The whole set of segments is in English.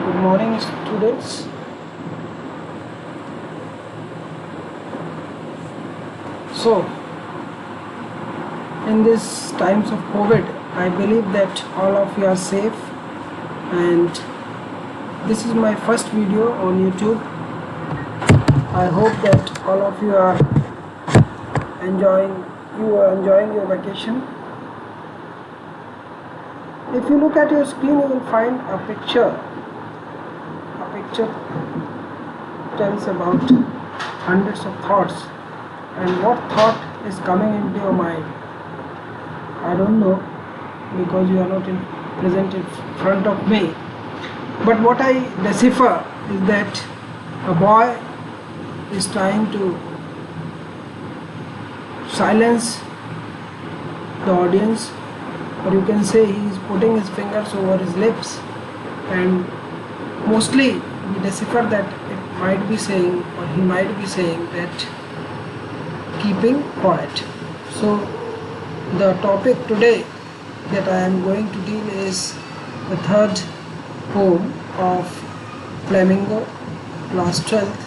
Good morning, students. So, in these times of COVID, I believe that all of you are safe, and this is my first video on YouTube. I hope that all of you are enjoying your vacation. If you look at your screen, you will find a picture. A picture tells about hundreds of thoughts, and what thought is coming into your mind, I don't know, because you are not present in front of me. But what I decipher is that a boy is trying to silence the audience, or you can say he is putting his fingers over his lips, and mostly we decipher that it might be saying, or he might be saying, that keeping quiet. So the topic today that I am going to deal is the third poem of Flamingo, class 12th,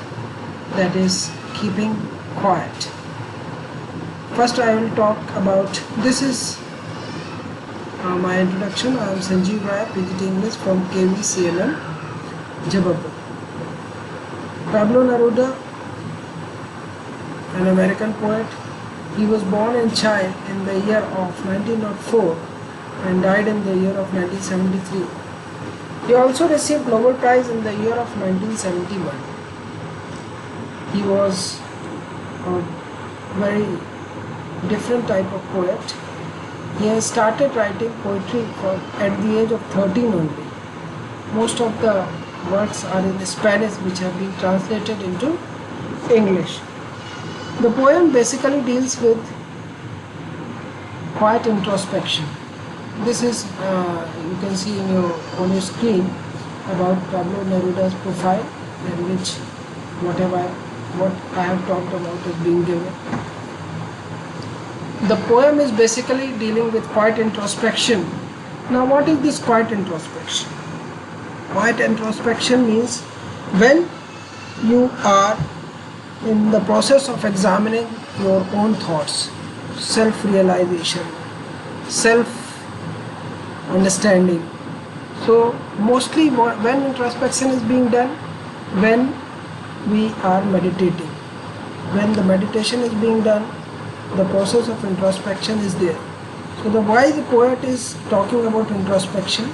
that is keeping quiet. First I will talk about, this is my introduction. I am Sanjeev Rai, PGT English from KVCLM, Jabalpur. Pablo Neruda, an American poet, he was born in Chile in the year of 1904 and died in the year of 1973. He also received Nobel Prize in the year of 1971. He was a very different type of poet. He has started writing poetry at the age of 13 only. Most of the words are in Spanish, which have been translated into English. The poem basically deals with quiet introspection. This is, you can see on your screen about Pablo Neruda's profile, in which what I have talked about is being given. The poem is basically dealing with quiet introspection. Now, what is this quiet introspection? Quiet introspection means when you are in the process of examining your own thoughts, self-realization, self-understanding. So mostly when introspection is being done, when we are meditating. When the meditation is being done, the process of introspection is there. So why the poet is talking about introspection?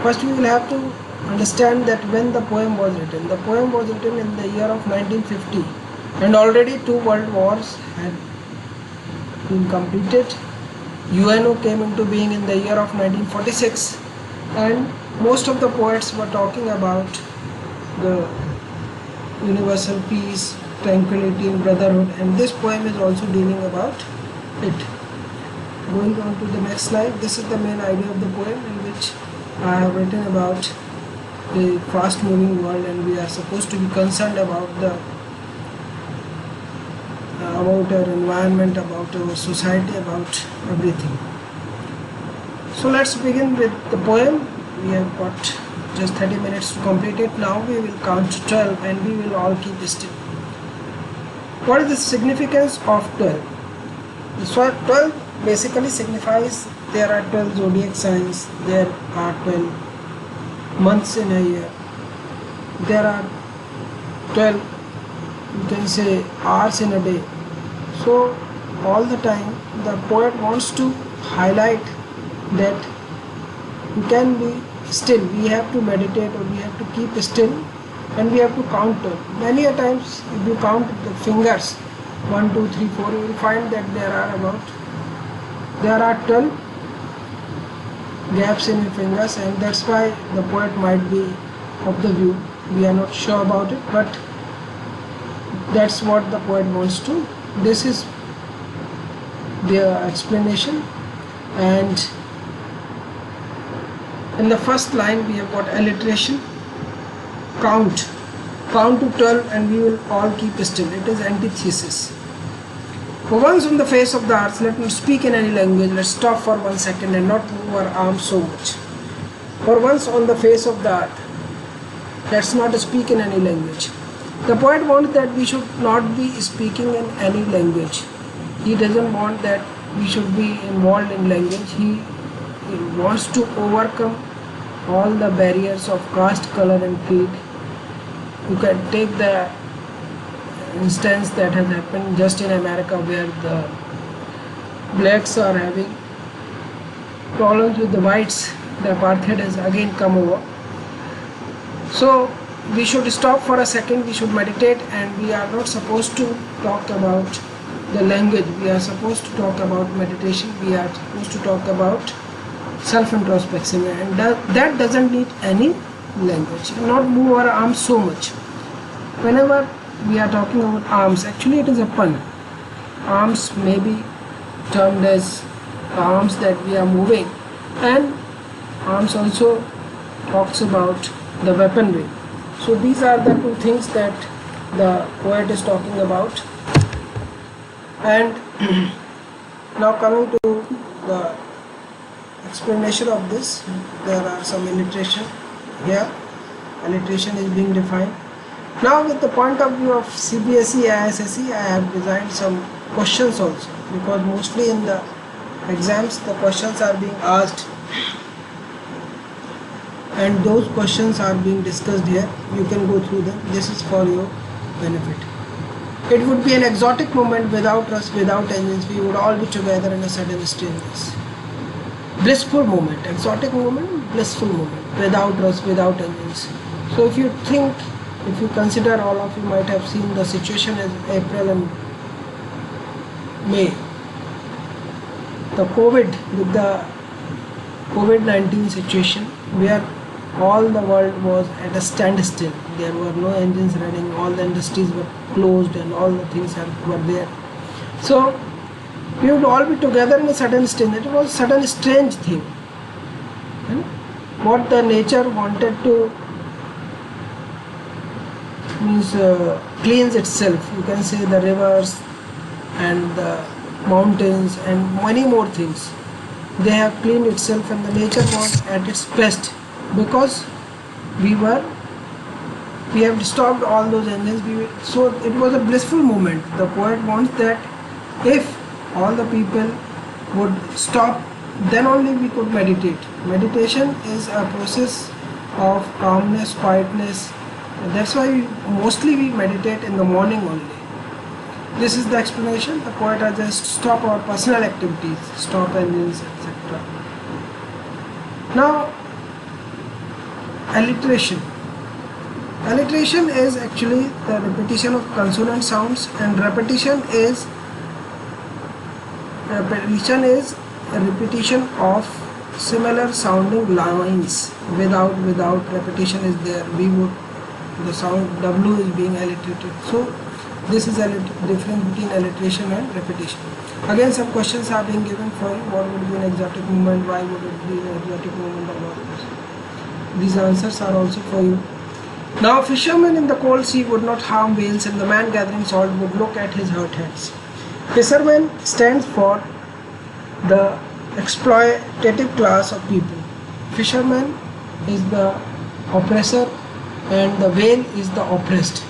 First we will have to understand that when the poem was written. The poem was written in the year of 1950, and already 2 world wars had been completed. UNO came into being in the year of 1946, and most of the poets were talking about the universal peace, tranquility and brotherhood, and this poem is also dealing about it. Going on to the next slide, this is the main idea of the poem, in which I have written about a fast moving world, and we are supposed to be concerned about our environment, about our society, about everything. So let's begin with the poem. We have got just 30 minutes to complete it. Now we will count to 12 and we will all keep still. What is the significance of 12? So 12 basically signifies there are 12 zodiac signs, there are 12 months in a year, there are 12, you can say, hours in a day. So all the time the poet wants to highlight that you can be still, we have to meditate, or we have to keep still, and we have to count 12. Many a times if you count the fingers 1, 2, 3, 4, you will find that there are 12 gaps in your fingers, and that's why the poet might be of the view, we are not sure about it, but that's what the poet wants to. This is their explanation, and in the first line we have got alliteration, count to 12 and we will all keep still. It is antithesis. For once on the face of the earth, let not speak in any language, let's stop for 1 second and not move our arms so much. For once on the face of the earth, let's not speak in any language. The poet wants that we should not be speaking in any language. He doesn't want that we should be involved in language. He wants to overcome all the barriers of caste, color and creed. You can take the instance that has happened just in America, where the blacks are having problems with the whites. The apartheid has again come over. So we should stop for a second, we should meditate, and we are not supposed to talk about the language. We are supposed to talk about meditation. We are supposed to talk about self-introspection, and that doesn't need any language. Not move our arms so much. Whenever we are talking about arms, actually it is a pun. Arms may be termed as the arms that we are moving, and arms also talks about the weaponry. So these are the two things that the poet is talking about. And now coming to the explanation of this, there are some alliteration here. Alliteration is being defined. Now with the point of view of CBSE, ISSE, I have designed some questions also, because mostly in the exams the questions are being asked and those questions are being discussed here. You can go through them. This is for your benefit. It would be an exotic moment without us, without engines. We would all be together in a sudden stillness. Blissful moment, exotic moment, blissful moment, without us, without engines. So if you think, if you consider, all of you might have seen the situation as April and May. The with the COVID-19 situation, where all the world was at a standstill. There were no engines running, all the industries were closed and all the things were there. So we would all be together in a sudden stillness. It was a sudden strange thing. What the nature wanted to cleanse itself. You can say the rivers and the mountains and many more things. They have cleaned itself, and the nature was at its best, because we have stopped all those engines. So it was a blissful moment. The poet wants that if all the people would stop, then only we could meditate. Meditation is a process of calmness, quietness. That's why mostly we meditate in the morning only. This is the explanation. The poet has just stop our personal activities, stop engines, etc. Now, alliteration. Alliteration is actually the repetition of consonant sounds, and repetition is a repetition of similar sounding lines. Without repetition is there. The sound W is being alliterated. So this is a difference between alliteration and repetition. Again, some questions are being given for you. What would be an exotic movement? Why would it be an exotic movement? About this. These answers are also for you. Now, fishermen in the cold sea would not harm whales, and the man gathering salt would look at his hurt hands. Fisherman stands for the exploitative class of people. Fisherman is the oppressor, and the whale is the oppressed.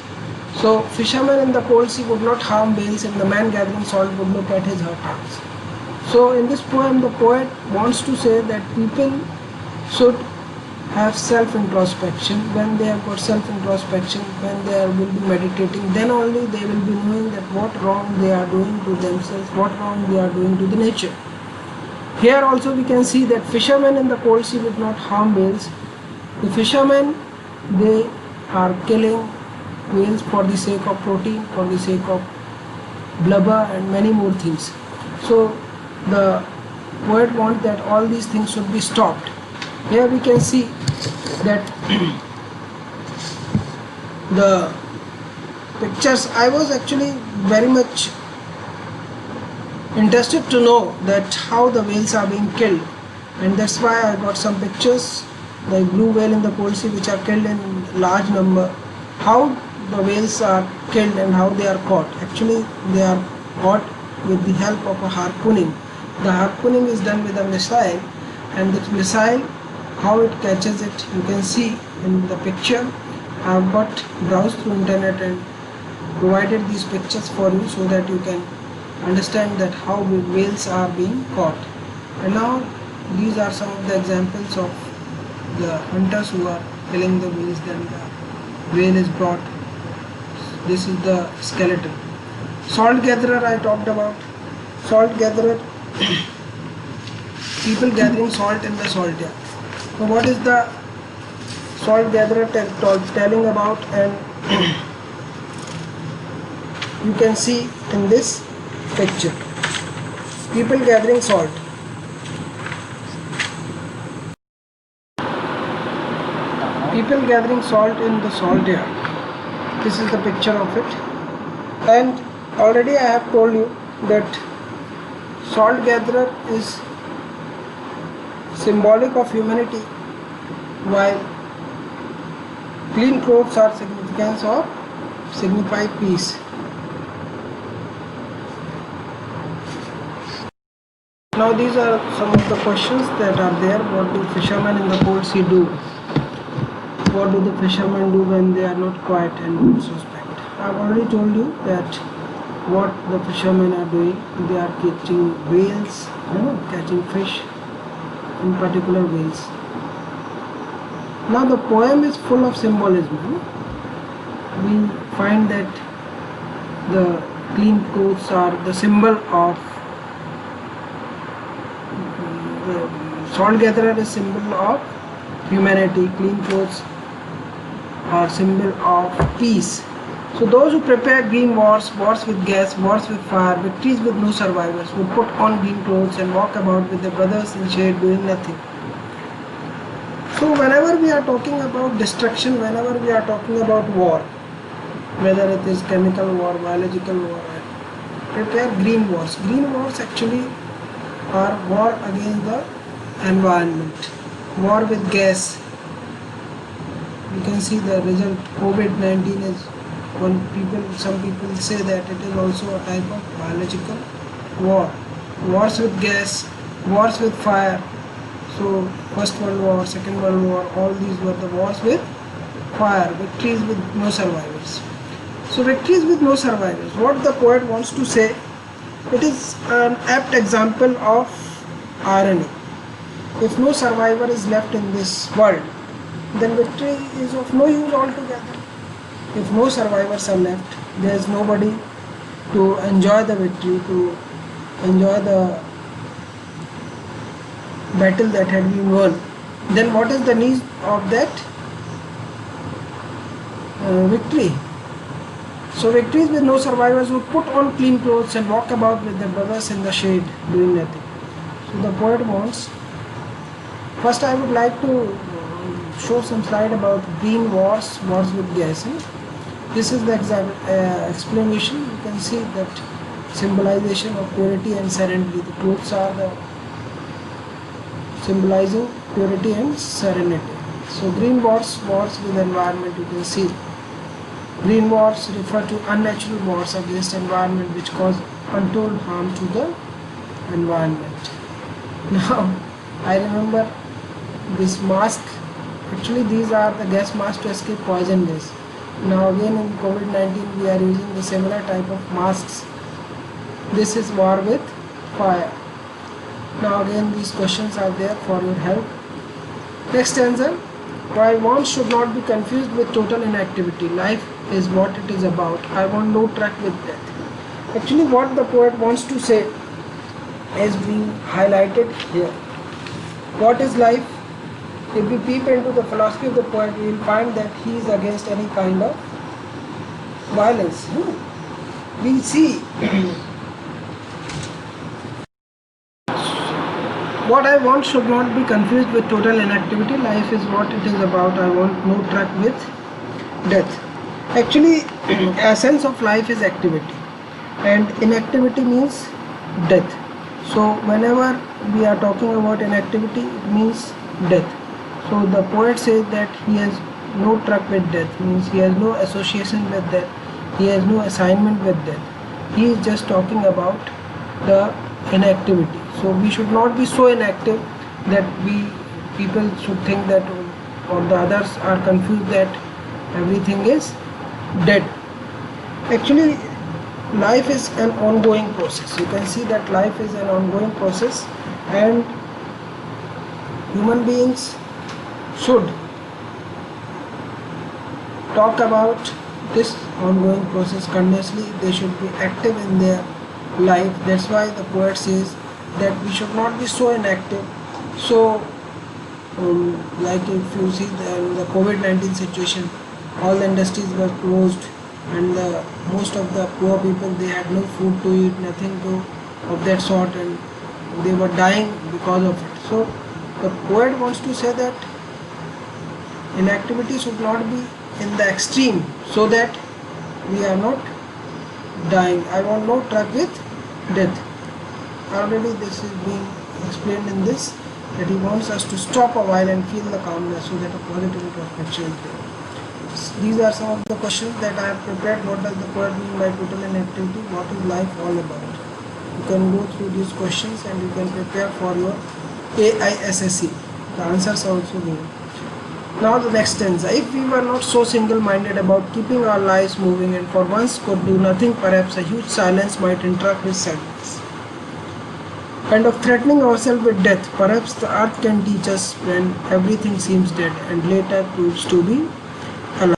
So fishermen in the cold sea would not harm whales, and the man gathering salt would look at his hurt hands. So in this poem, the poet wants to say that people should have self-introspection. When they have got self-introspection, when they will be meditating, then only they will be knowing that what wrong they are doing to themselves, what wrong they are doing to the nature. Here also we can see that fishermen in the cold sea would not harm whales. The fishermen, they are killing whales for the sake of protein, for the sake of blubber and many more things. So the poet wants that all these things should be stopped. Here we can see that the pictures, I was actually very much interested to know that how the whales are being killed, and that's why I got some pictures, the blue whale in the cold sea which are killed in large number, how the whales are killed and how they are caught. Actually they are caught with the help of a harpooning. The harpooning is done with a missile, and this missile, how it catches it, you can see in the picture, have got browsed through internet and provided these pictures for you so that you can understand that how whales are being caught. And now these are some of the examples of the hunters who are killing the whales. Then the whale is brought. This is the skeleton. Salt gatherer I talked about. Salt gatherer, people gathering salt in the salt yard. So what is the salt gatherer telling about? And you can see in this picture people gathering salt. People gathering salt in the salt yard. This is the picture of it. And already I have told you that salt gatherer is symbolic of humanity, while clean clothes are significance or signify peace. Now these are some of the questions that are there. What do fishermen in the cold sea do? What do the fishermen do when they are not quiet and suspect? I have already told you that what the fishermen are doing. They are catching whales, catching fish, in particular whales. Now the poem is full of symbolism. We find that the clean clothes are the symbol of the salt gatherer is symbol of humanity. Clean clothes are symbol of peace. So those who prepare green wars, wars with gas, wars with fire, victories with no survivors, who put on green clothes and walk about with their brothers in shade doing nothing. So whenever we are talking about destruction, whenever we are talking about war, whether it is chemical war, biological war, prepare green wars. Green wars actually are war against the environment, war with gas. You can see the result. COVID-19 is some people say that it is also a type of biological war. Wars with gas, wars with fire. So First World War, Second World War, all these were the wars with fire, victories with no survivors. So victories with no survivors. What the poet wants to say, it is an apt example of irony. If no survivor is left in this world, then victory is of no use altogether. If no survivors are left, there is nobody to enjoy the victory, to enjoy the battle that had been won. Then what is the need of that victory? So victories with no survivors would put on clean clothes and walk about with their brothers in the shade doing nothing. So the poet wants, first I would like to show some slide about green wars, wars with gas. This is the explanation. You can see that symbolization of purity and serenity. The clothes are the symbolizing purity and serenity. So green wars, wars with environment, you can see. Green wars refer to unnatural wars against environment which cause untold harm to the environment. Now, I remember this mask. Actually, these are the gas masks to escape poison gas. Now again in COVID-19 we are using the similar type of masks. This is war with fire. Now again these questions are there for your help. Next stanza. While want should not be confused with total inactivity. Life is what it is about. I want no track with death. Actually what the poet wants to say is being highlighted here. What is life? If we peep into the philosophy of the poet, we will find that he is against any kind of violence. We see what I want should not be confused with total inactivity. Life is what it is about. I want no track with death. Actually, essence of life is activity, and inactivity means death. So whenever we are talking about inactivity, it means death. So the poet says that he has no track with death, means he has no association with death, he has no assignment with death. He is just talking about the inactivity. So we should not be so inactive that people should think that, or the others are confused that everything is dead. Actually, life is an ongoing process. You can see that life is an ongoing process, and human beings should talk about this ongoing process continuously. They should be active in their life. That's why the poet says that we should not be so inactive. So like if you see the COVID-19 situation, all the industries were closed, and most of the poor people, they had no food to eat, nothing to of that sort, and they were dying because of it. So the poet wants to say that inactivity should not be in the extreme, so that we are not dying. I want no truck with death. Already this is being explained in this, that he wants us to stop a while and feel the calmness, so that a positive introspection will be. These are some of the questions that I have prepared. What does the poet mean by total inactivity? What is life all about? You can go through these questions and you can prepare for your AISSE. The answers are also given. Now the next stanza. If we were not so single-minded about keeping our lives moving and for once could do nothing, perhaps a huge silence might interrupt with sadness. Kind of threatening ourselves with death, perhaps the earth can teach us when everything seems dead and later proves to be alive.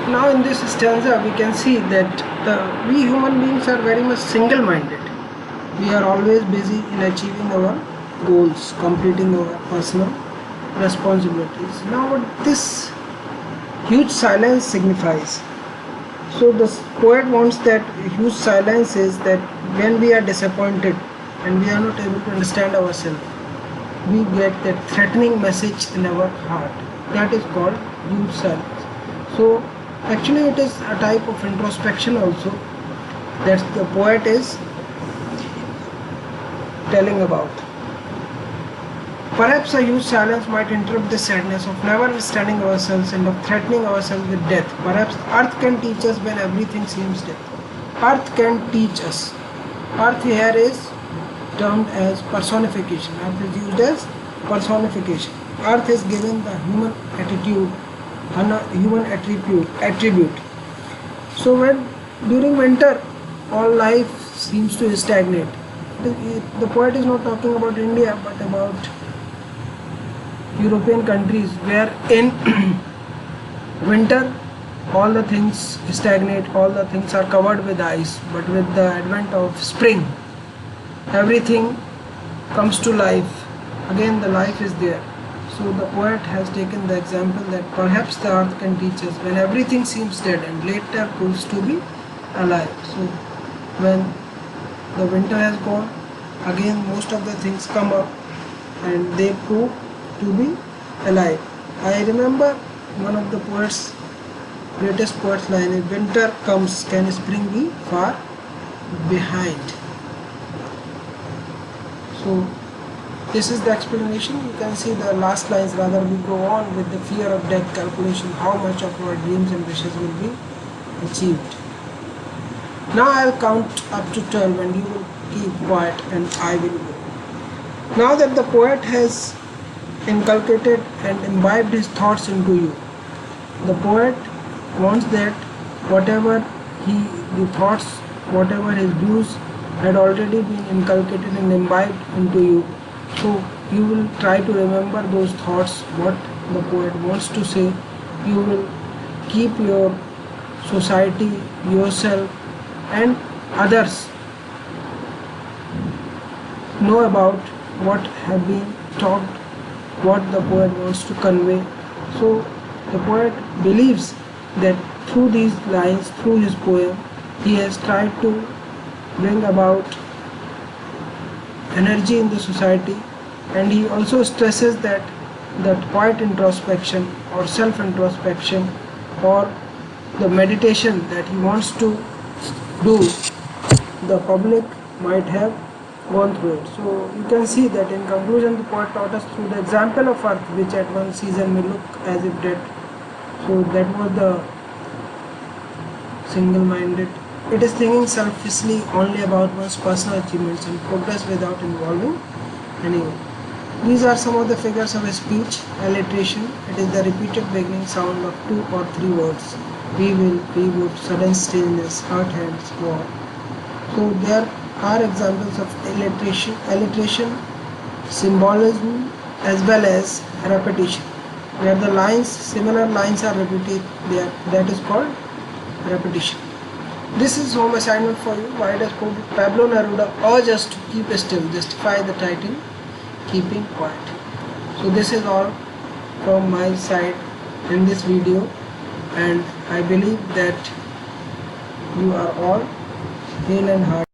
Now in this stanza we can see that we human beings are very much single-minded. We are always busy in achieving our goals, completing our personal responsibilities. Now what this huge silence signifies? So the poet wants that huge silence is that when we are disappointed and we are not able to understand ourselves, we get that threatening message in our heart. That is called huge silence. So actually it is a type of introspection also that the poet is telling about. Perhaps a huge silence might interrupt the sadness of never understanding ourselves and of threatening ourselves with death. Perhaps earth can teach us when everything seems dead. Earth can teach us. Earth here is termed as personification. Earth is used as personification. Earth is given the human attitude, human attribute. So when during winter all life seems to stagnate, the poet is not talking about India but about European countries, where in winter all the things stagnate, all the things are covered with ice, but with the advent of spring everything comes to life. Again the life is there. So the poet has taken the example that perhaps the earth can teach us when everything seems dead and later proves to be alive. So when the winter has gone, again most of the things come up and they prove to be alive. I remember one of the poet's greatest poet's line is, winter comes, can spring be far behind? So this is the explanation. You can see the last lines, rather we go on with the fear of death calculation, how much of our dreams and wishes will be achieved. Now I'll count up to 12 and you will keep quiet and I will go. Now that the poet has inculcated and imbibed his thoughts into you, the poet wants that whatever the thoughts, whatever his views had already been inculcated and imbibed into you, so you will try to remember those thoughts, what the poet wants to say. You will keep your society, yourself and others know about what have been taught, what the poet wants to convey. So the poet believes that through these lines, through his poem, he has tried to bring about energy in the society, and he also stresses that quiet introspection or self-introspection or the meditation that he wants to do, the public might have gone through it. So you can see that in conclusion the poet taught us through the example of earth, which at one season may look as if dead. So that was the single-minded. It is thinking selfishly only about one's personal achievements and progress without involving anyone. These are some of the figures of speech, alliteration it is the repeated beginning sound of 2 or 3 words. We will, we would, sudden stillness, hurt hands, war. So there are examples of alliteration, symbolism, as well as repetition. Where the lines, similar lines are repeated, that is called repetition. This is home assignment for you. Why does Pablo Neruda urge us to keep still? Justify the title, Keeping Quiet. So this is all from my side in this video, and I believe that you are all hale and hearty.